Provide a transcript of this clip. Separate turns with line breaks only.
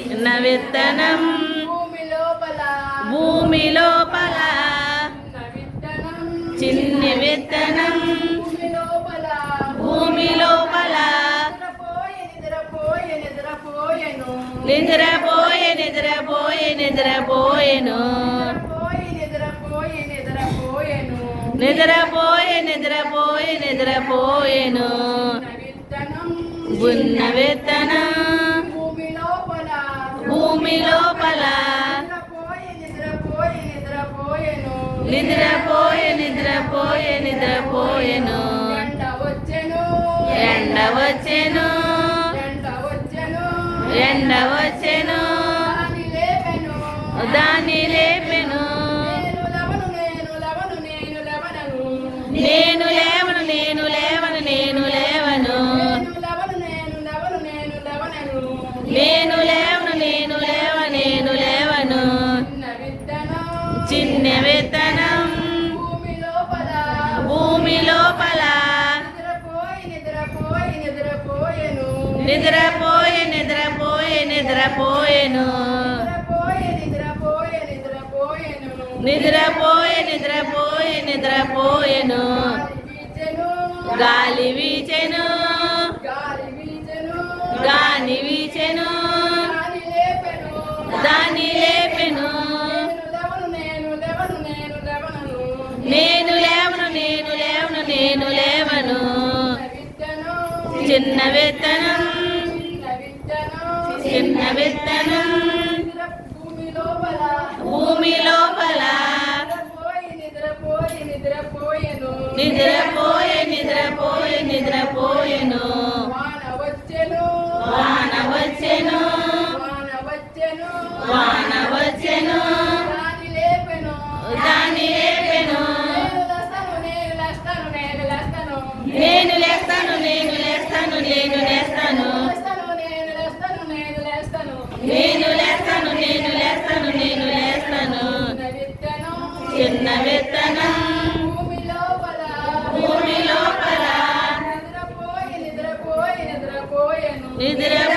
చిన్న విత్తనం భూమి లోపల చిన్ని విత్తనం భూమి లోపల నిద్రపోయే నిద్రపోయే నిద్రపోయేను నిద్రపోయే నిద్రపోయే నిద్రపోయేను ఉన్న విత్తనం భూమి లోపల నిద్రపోయే నిద్రపోయే నిద్రపోయేను ఎండ వచ్చెను ఎండ వచ్చెను దాన్ని లేపెను నేను లేవను నేను లేవను నేను లేవను నేను లేవను నేను లేవ నేను లేవను చిన్న విత్తనం భూమి లోపల నిద్రపోయే నిద్రపోయే నిద్రపోయేను నిద్రపోయే నిద్రపోయే నిద్రపోయేను గాలి వీచెను గాలి వీచెను దాన్ని లేపెను నేను లేవను నేను లేవను నేను లేవను చిన్న విత్తనం చిన్న విత్తనం భూమి లోపల నిద్రపోయే నిద్రపోయే నిద్రపోయేను వాన వచ్చెను వాన వచ్చెను దాన్ని లేపెను నేను లేస్తాను నేను లేస్తాను నేను లేస్తాను నేను లేస్తాను నేను లేస్తాను నేను లేస్తాను చిన్న విత్తనం భూమి లోపల నిద్ర